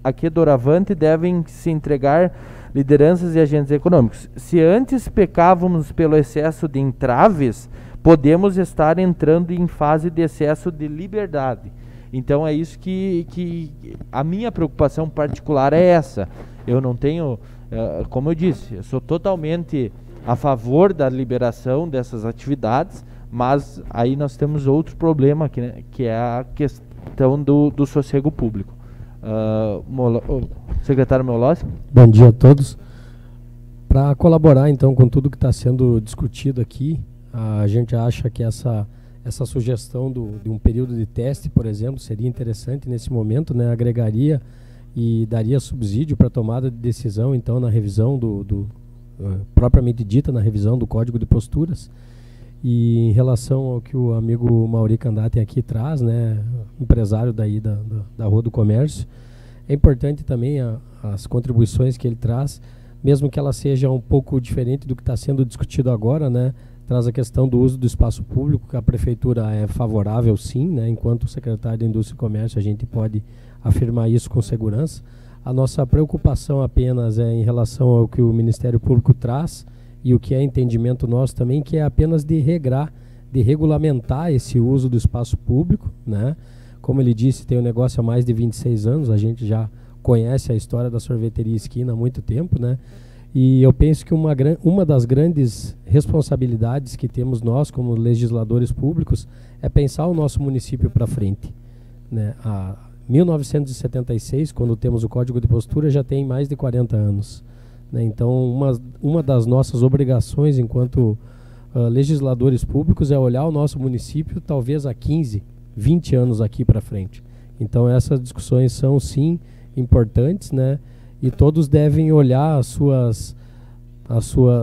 a que doravante devem se entregar lideranças e agentes econômicos. Se antes pecávamos pelo excesso de entraves, podemos estar entrando em fase de excesso de liberdade. Então é isso que a minha preocupação particular é essa. Eu não tenho, como eu disse, eu sou totalmente a favor da liberação dessas atividades, mas aí nós temos outro problema aqui, né, que é a questão do sossego público. Secretário Meolossi. Bom dia a todos. Para colaborar então com tudo que está sendo discutido aqui, a gente acha que essa sugestão de um período de teste, por exemplo, seria interessante nesse momento, né? Agregaria e daria subsídio para a tomada de decisão, então, na revisão propriamente dita, na revisão do Código de Posturas. E em relação ao que o amigo Mauri Candate aqui traz, né, empresário daí da Rua do Comércio, é importante também as contribuições que ele traz, mesmo que ela seja um pouco diferente do que está sendo discutido agora, né, traz a questão do uso do espaço público, que a Prefeitura é favorável sim, né, enquanto secretário da Indústria e Comércio a gente pode afirmar isso com segurança. A nossa preocupação apenas é em relação ao que o Ministério Público traz, e o que é entendimento nosso também, que é apenas de regrar, de regulamentar esse uso do espaço público, né? Como ele disse, tem um negócio há mais de 26 anos, a gente já conhece a história da sorveteria Esquina há muito tempo, né? E eu penso que uma das grandes responsabilidades que temos nós, como legisladores públicos, é pensar o nosso município para frente, né? A 1976, quando temos o Código de Postura, já tem mais de 40 anos. Então, uma das nossas obrigações enquanto legisladores públicos é olhar o nosso município talvez há 15, 20 anos aqui para frente. Então, essas discussões são, sim, importantes, né? E todos devem olhar os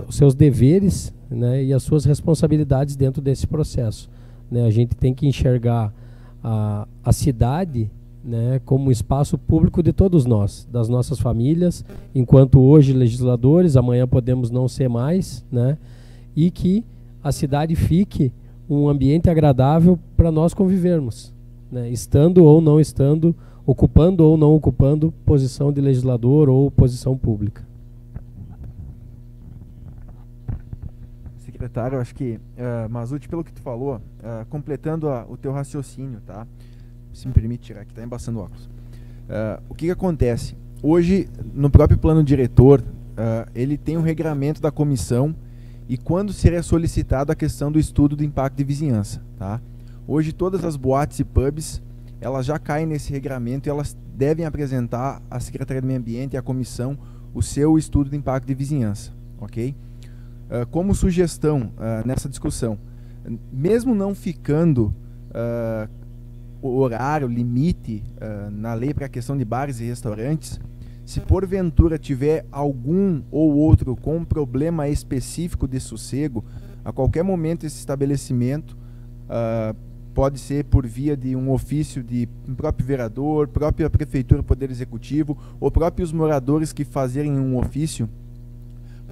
seus deveres, né? E as suas responsabilidades dentro desse processo, né? A gente tem que enxergar a cidade, né, como um espaço público de todos nós, das nossas famílias, enquanto hoje legisladores, amanhã podemos não ser mais, né, e que a cidade fique um ambiente agradável para nós convivermos, né, estando ou não estando, ocupando ou não ocupando posição de legislador ou posição pública. Secretário, acho que, Mazzutti, pelo que tu falou, completando o teu raciocínio, tá? Se me permite tirar aqui, está embaçando o óculos. O que acontece? Hoje, no próprio plano diretor, ele tem um regramento da comissão e quando seria solicitado a questão do estudo do impacto de vizinhança. Tá? Hoje, todas as boates e pubs, elas já caem nesse regramento e elas devem apresentar à Secretaria do Meio Ambiente e à comissão o seu estudo de impacto de vizinhança. Okay? Como sugestão nessa discussão, mesmo não ficando o horário, limite na lei para a questão de bares e restaurantes, se porventura tiver algum ou outro com um problema específico de sossego, a qualquer momento esse estabelecimento pode ser por via de um ofício de um próprio vereador, própria prefeitura, poder executivo, ou próprios moradores que fazerem um ofício,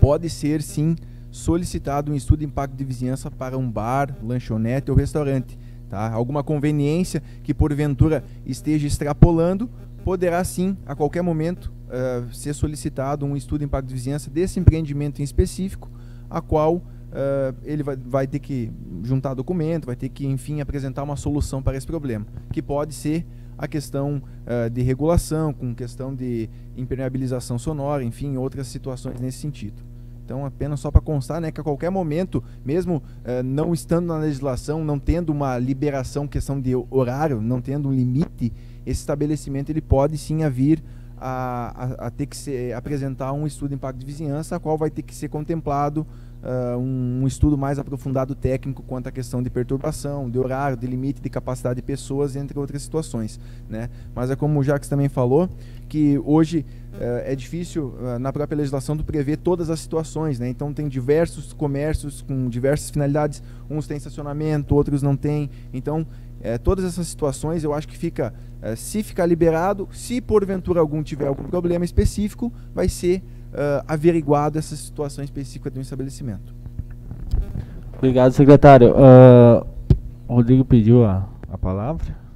pode ser sim solicitado um estudo de impacto de vizinhança para um bar, lanchonete ou restaurante. Tá? Alguma conveniência que porventura esteja extrapolando, poderá sim, a qualquer momento, ser solicitado um estudo de impacto de vizinhança desse empreendimento em específico, a qual ele vai ter que juntar documento, vai ter que, enfim, apresentar uma solução para esse problema, que pode ser a questão de regulação, com questão de impermeabilização sonora, enfim, outras situações nesse sentido. Então, apenas só para constar, né, que a qualquer momento, mesmo não estando na legislação, não tendo uma liberação, questão de horário, não tendo um limite, esse estabelecimento ele pode sim vir a ter que apresentar um estudo de impacto de vizinhança, a qual vai ter que ser contemplado um estudo mais aprofundado técnico quanto à questão de perturbação, de horário, de limite de capacidade de pessoas, entre outras situações, né? Mas é como o Jacques também falou, que hoje é difícil na própria legislação prever todas as situações, né? Então tem diversos comércios com diversas finalidades, uns têm estacionamento, outros não têm. Então todas essas situações eu acho que fica, se ficar liberado, se porventura algum tiver algum problema específico, vai ser averiguado essa situação específica de um estabelecimento. Obrigado, secretário. O Rodrigo pediu a palavra.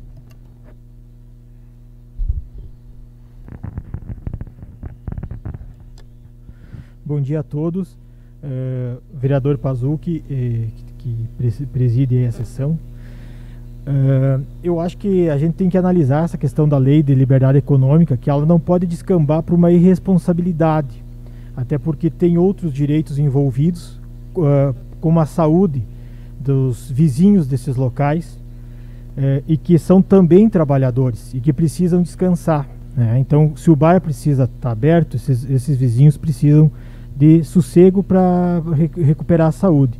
Bom dia a todos. Vereador Pazucchi, que preside a sessão. Eu acho que a gente tem que analisar essa questão da lei de liberdade econômica, que ela não pode descambar para uma irresponsabilidade, até porque tem outros direitos envolvidos, como a saúde dos vizinhos desses locais, e que são também trabalhadores e que precisam descansar, né? Então, se o bar precisa estar aberto, esses vizinhos precisam de sossego para recuperar a saúde.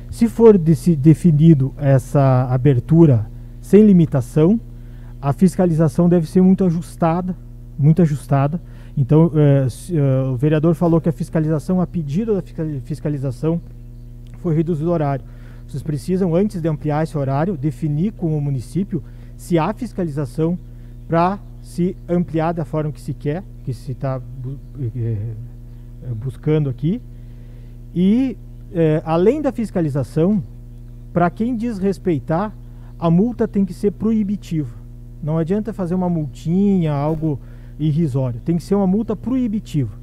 Se for definido essa abertura sem limitação, a fiscalização deve ser muito ajustada. Então, o vereador falou que a fiscalização, a pedido da fiscalização, foi reduzir o horário. Vocês precisam, antes de ampliar esse horário, definir com o município se há fiscalização para se ampliar da forma que se quer, que se está buscando aqui. E além da fiscalização, para quem desrespeitar, a multa tem que ser proibitiva. Não adianta fazer uma multinha, algo irrisório. Tem que ser uma multa proibitiva,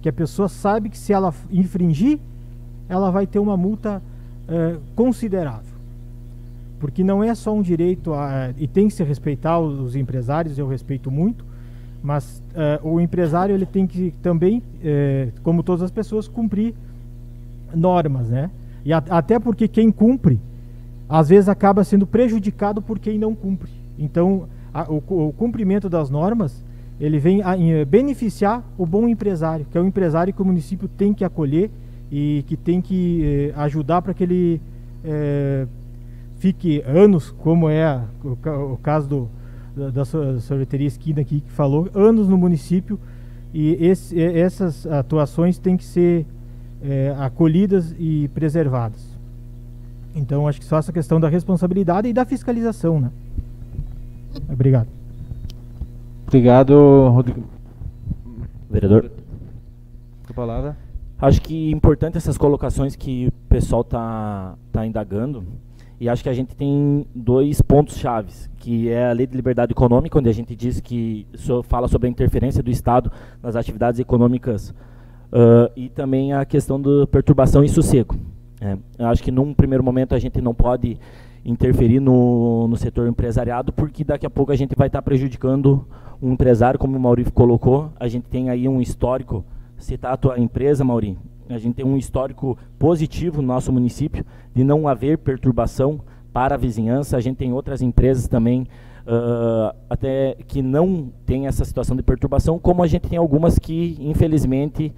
que a pessoa sabe que se ela infringir, ela vai ter uma multa considerável. Porque não é só um direito, e tem que se respeitar os empresários, eu respeito muito, mas o empresário ele tem que também, como todas as pessoas, cumprir normas, né? E até porque quem cumpre, às vezes acaba sendo prejudicado por quem não cumpre. Então, o cumprimento das normas, ele vem a beneficiar o bom empresário, que é o empresário que o município tem que acolher e que tem que ajudar para que ele fique anos, como é o caso da sorveteria Esquina aqui, que falou, anos no município, e essas atuações têm que ser acolhidas e preservadas. Então, acho que só essa questão da responsabilidade e da fiscalização, né? Obrigado. Obrigado, Rodrigo. Vereador. A palavra. Acho que é importante essas colocações que o pessoal tá indagando, e acho que a gente tem dois pontos chaves, que é a Lei de Liberdade Econômica, onde a gente diz que fala sobre a interferência do Estado nas atividades econômicas, e também a questão da perturbação e sossego. Eu acho que num primeiro momento a gente não pode interferir no setor empresariado, porque daqui a pouco a gente vai estar prejudicando um empresário, como o Maurício colocou. A gente tem aí um histórico, citar a tua empresa, Mauri, a gente tem um histórico positivo no nosso município de não haver perturbação para a vizinhança. A gente tem outras empresas também até que não tem essa situação de perturbação, como a gente tem algumas que, infelizmente,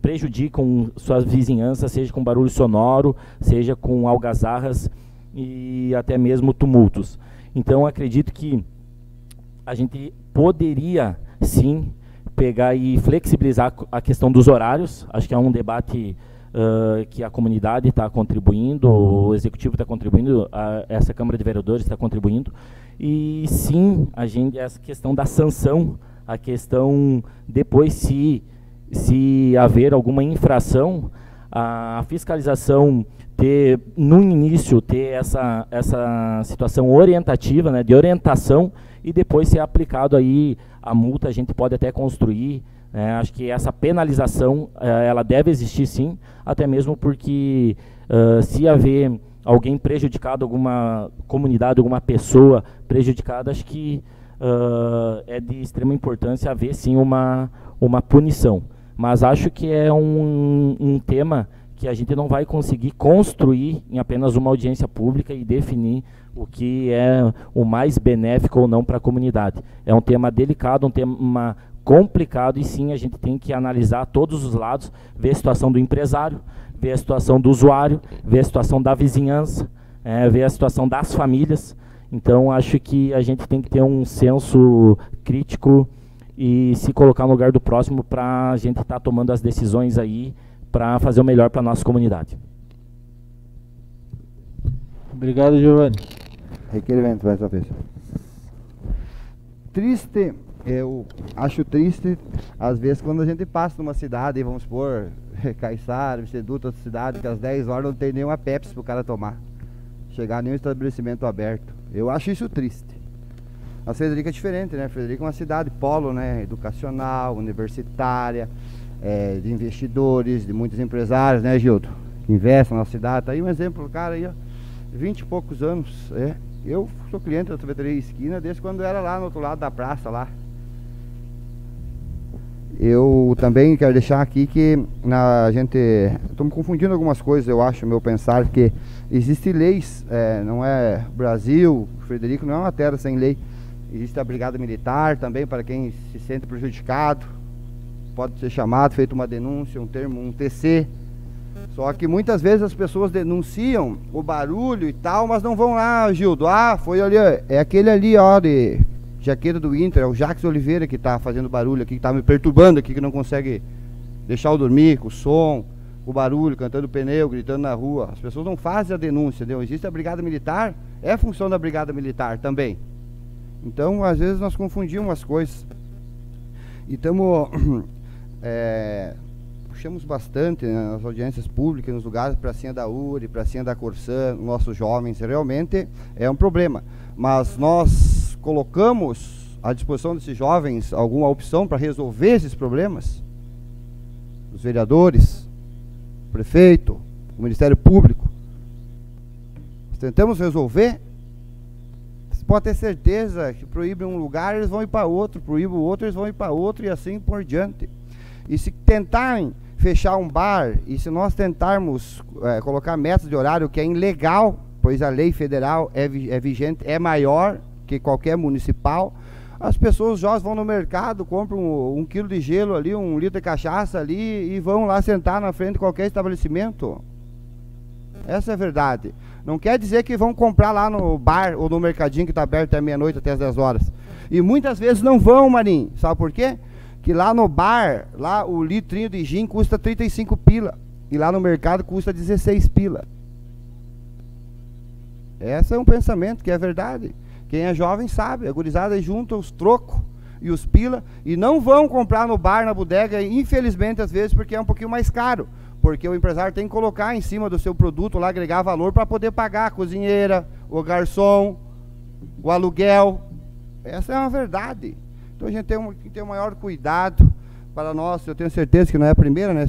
prejudicam sua vizinhança, seja com barulho sonoro, seja com algazarras e até mesmo tumultos. Então, acredito que a gente poderia, sim, pegar e flexibilizar a questão dos horários. Acho que é um debate que a comunidade está contribuindo, o executivo está contribuindo, essa Câmara de Vereadores está contribuindo. E, sim, essa questão da sanção, a questão depois se haver alguma infração, a fiscalização no início ter essa situação orientativa, né, de orientação, e depois ser aplicado aí a multa. A gente pode até construir, acho que essa penalização ela deve existir, sim, até mesmo porque se haver alguém prejudicado, alguma comunidade, alguma pessoa prejudicada, acho que é de extrema importância haver, sim, uma punição. Mas acho que é um tema porque a gente não vai conseguir construir em apenas uma audiência pública e definir o que é o mais benéfico ou não para a comunidade. É um tema delicado, um tema complicado, e sim, a gente tem que analisar todos os lados, ver a situação do empresário, ver a situação do usuário, ver a situação da vizinhança, ver a situação das famílias. Então, acho que a gente tem que ter um senso crítico e se colocar no lugar do próximo para a gente estar tomando as decisões aí para fazer o melhor para a nossa comunidade. Obrigado, Giovanni. Requerimento, mais uma vez. Triste, eu acho triste, às vezes, quando a gente passa numa cidade, vamos supor, Caiçara, Viceduto, outra cidade, que às 10 horas não tem nenhuma Pepsi para o cara tomar. Chegar a nenhum estabelecimento aberto. Eu acho isso triste. A Frederica é diferente, né? A Frederica é uma cidade polo, né? Educacional, universitária, de investidores, de muitos empresários, né, Gildo? Que investem na cidade. Tá aí um exemplo, cara, aí, ó, 20 e poucos anos. Eu sou cliente da sorveteria Esquina desde quando era lá no outro lado da praça, lá. Eu também quero deixar aqui que a gente... Estou me confundindo algumas coisas, eu acho, meu pensar, que existem leis, não é Brasil, Frederico não é uma terra sem lei. Existe a Brigada Militar também, para quem se sente prejudicado, pode ser chamado, feito uma denúncia, um TC. Só que muitas vezes as pessoas denunciam o barulho e tal, mas não vão lá, Gildo. Ah, foi ali, é aquele ali, ó, de jaqueta do Inter, é o Jacques Oliveira que está fazendo barulho aqui, que está me perturbando aqui, que não consegue deixar eu dormir, com o som, com o barulho, cantando pneu, gritando na rua. As pessoas não fazem a denúncia, entendeu? Existe a Brigada Militar, é função da Brigada Militar também. Então, às vezes nós confundimos as coisas. E estamos... puxamos bastante, né, nas audiências públicas, nos lugares, pracinha da URI, pracinha da Corsã, nossos jovens, realmente é um problema. Mas nós colocamos à disposição desses jovens alguma opção para resolver esses problemas? Os vereadores, o prefeito, o Ministério Público. Nós tentamos resolver. Você pode ter certeza que proíbe um lugar, eles vão ir para outro, proíbe o outro, eles vão ir para outro, e assim por diante. E se tentarem fechar um bar, e se nós tentarmos colocar metas de horário, que é ilegal, pois a lei federal é vigente, é maior que qualquer municipal, as pessoas jovens vão no mercado, compram um quilo de gelo ali, 1 litro de cachaça ali, e vão lá sentar na frente de qualquer estabelecimento. Essa é a verdade. Não quer dizer que vão comprar lá no bar ou no mercadinho que está aberto até meia-noite, até as 10 horas. E muitas vezes não vão, Marinho. Sabe por quê? Que lá no bar, lá o litrinho de gin custa 35 pila. E lá no mercado custa 16 pila. Esse é um pensamento que é verdade. Quem é jovem sabe. A gurizada junta os trocos e os pila e não vão comprar no bar, na bodega, infelizmente às vezes, porque é um pouquinho mais caro. Porque o empresário tem que colocar em cima do seu produto lá, agregar valor para poder pagar a cozinheira, o garçom, o aluguel. Essa é uma verdade. Então a gente tem que ter o maior cuidado para nós. Eu tenho certeza que não é a primeira, né?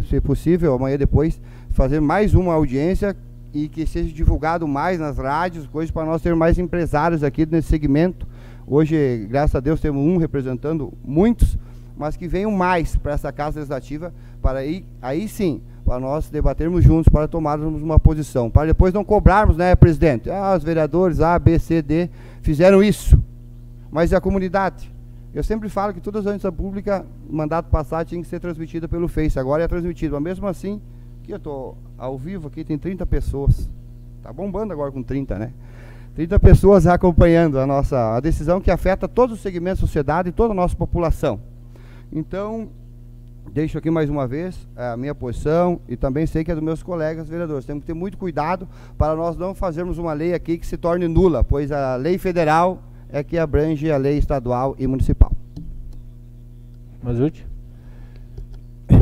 Se possível, amanhã depois, fazer mais uma audiência e que seja divulgado mais nas rádios, coisas para nós ter mais empresários aqui nesse segmento. Hoje, graças a Deus, temos um representando muitos, mas que venham mais para essa Casa Legislativa, para aí sim, para nós debatermos juntos, para tomarmos uma posição, para depois não cobrarmos, né, presidente? Ah, os vereadores A, B, C, D fizeram isso, mas e a comunidade? Eu sempre falo que todas as audiências públicas, mandato passado, tinha que ser transmitida pelo Face, agora é transmitido, mas mesmo assim, que eu estou ao vivo aqui, tem 30 pessoas, está bombando agora com 30, né? 30 pessoas acompanhando a decisão que afeta todos os segmentos da sociedade e toda a nossa população. Então, deixo aqui mais uma vez a minha posição e também sei que é dos meus colegas vereadores. Temos que ter muito cuidado para nós não fazermos uma lei aqui que se torne nula, pois a lei federal é que abrange a lei estadual e municipal. Mazute?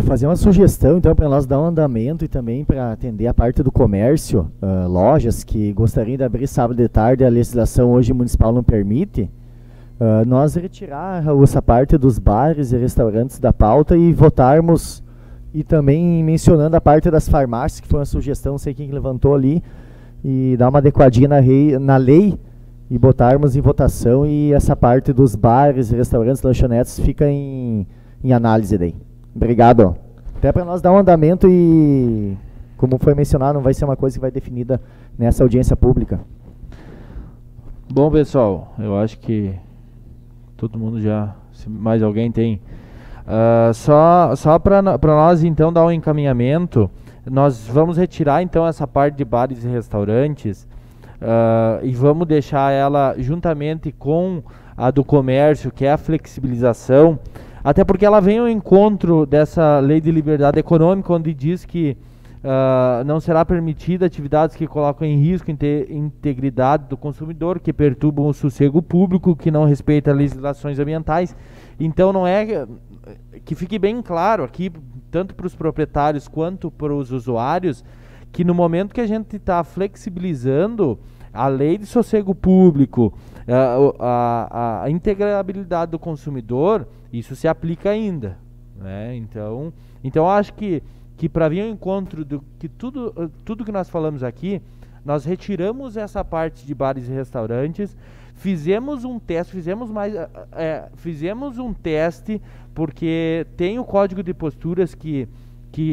Fazer uma sugestão, então, para nós dar um andamento e também para atender a parte do comércio, lojas que gostariam de abrir sábado de tarde, a legislação hoje municipal não permite, nós retirar essa parte dos bares e restaurantes da pauta e votarmos, e também mencionando a parte das farmácias, que foi uma sugestão, não sei quem levantou ali, e dar uma adequadinha na lei e botarmos em votação, e essa parte dos bares, restaurantes, lanchonetes fica em análise daí. Obrigado. Até para nós dar um andamento e como foi mencionado, não vai ser uma coisa que vai definida nessa audiência pública. Bom, pessoal, eu acho que todo mundo já, se mais alguém tem, só para nós então dar um encaminhamento, nós vamos retirar então essa parte de bares e restaurantes e vamos deixar ela juntamente com a do comércio, que é a flexibilização, até porque ela vem ao encontro dessa lei de liberdade econômica, onde diz que não será permitida atividades que colocam em risco a integridade do consumidor, que perturbam o sossego público, que não respeitam as legislações ambientais. Então não é que fique bem claro aqui, tanto para os proprietários quanto para os usuários, que no momento que a gente está flexibilizando a lei de sossego público, a integrabilidade do consumidor, isso se aplica ainda, né? Então acho que para vir ao encontro do que tudo que nós falamos aqui, nós retiramos essa parte de bares e restaurantes, fizemos um teste, fizemos um teste, porque tem o código de posturas que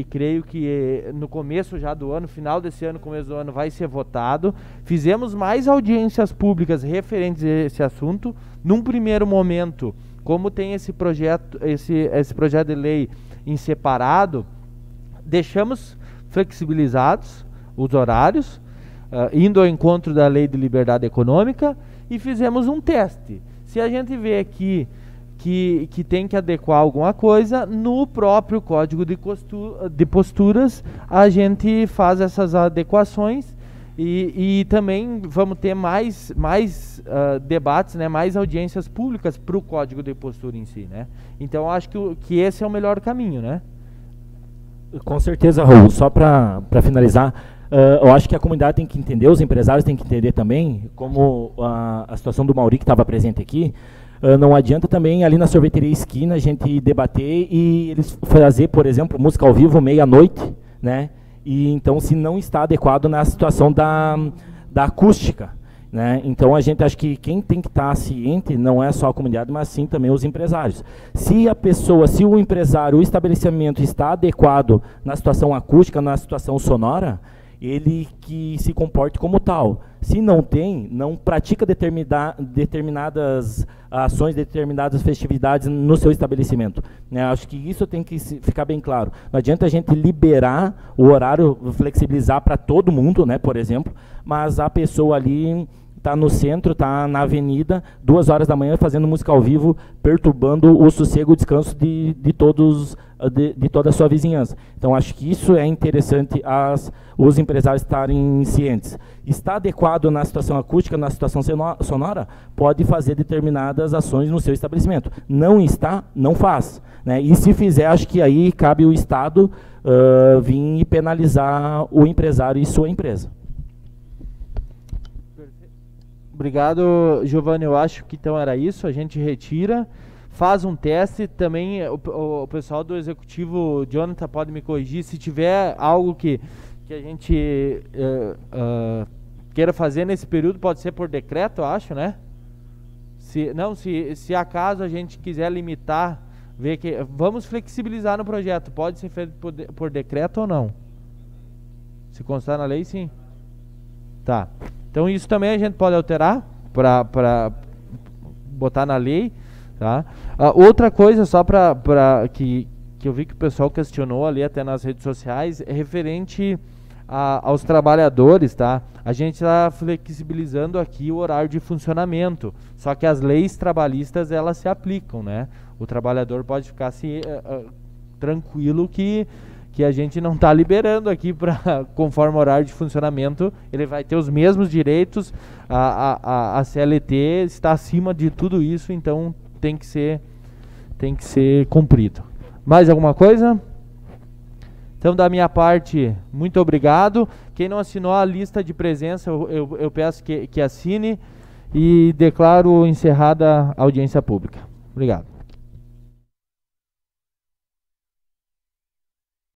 creio que no começo já do ano, final desse ano, começo do ano, vai ser votado. Fizemos mais audiências públicas referentes a esse assunto. Num primeiro momento, como tem esse projeto de lei em separado, deixamos flexibilizados os horários, indo ao encontro da lei de liberdade econômica, e fizemos um teste. Se a gente vê aqui que tem que adequar alguma coisa, no próprio código de posturas a gente faz essas adequações, e também vamos ter mais debates, né, mais audiências públicas para o código de postura em si, né? Então acho que esse é o melhor caminho, né? Com certeza, Raul. Só para finalizar, eu acho que a comunidade tem que entender, os empresários têm que entender também, como a situação do Mauri, que estava presente aqui. Não adianta também ali na sorveteria esquina a gente debater e eles fazer, por exemplo, música ao vivo meia-noite, né? E então se não está adequado na situação da acústica, né? Então a gente acha que quem tem que estar ciente não é só a comunidade, mas sim também os empresários. Se o empresário, o estabelecimento está adequado na situação acústica, na situação sonora, ele que se comporte como tal. Se não tem, não pratica determinadas ações, determinadas festividades no seu estabelecimento, né? Acho que isso tem que ficar bem claro. Não adianta a gente liberar o horário, flexibilizar para todo mundo, né, por exemplo, mas a pessoa ali está no centro, está na avenida, 2 horas da manhã fazendo música ao vivo, perturbando o sossego, o descanso de toda a sua vizinhança. Então acho que isso é interessante os empresários estarem cientes. Está adequado na situação acústica, na situação sonora, pode fazer determinadas ações no seu estabelecimento. Não está, não faz, né? E se fizer, acho que aí cabe o Estado vir e penalizar o empresário e sua empresa. Obrigado, Giovanni. Eu acho que então era isso. A gente retira, faz um teste. Também o pessoal do executivo, Jonathan, pode me corrigir. Se tiver algo que a gente queira fazer nesse período, pode ser por decreto, eu acho, né? Se acaso a gente quiser limitar, ver que vamos flexibilizar no projeto, pode ser feito por decreto ou não? Se constar na lei, sim. Tá. Então isso também a gente pode alterar para botar na lei, tá? Outra coisa, só para que eu vi que o pessoal questionou ali até nas redes sociais, é referente aos trabalhadores, tá? A gente está flexibilizando aqui o horário de funcionamento, só que as leis trabalhistas elas se aplicam, né? O trabalhador pode ficar tranquilo que a gente não está liberando aqui conforme o horário de funcionamento, ele vai ter os mesmos direitos, a CLT está acima de tudo isso, então tem que ser cumprido. Mais alguma coisa? Então, da minha parte, muito obrigado. Quem não assinou a lista de presença, eu peço que assine, e declaro encerrada a audiência pública. Obrigado.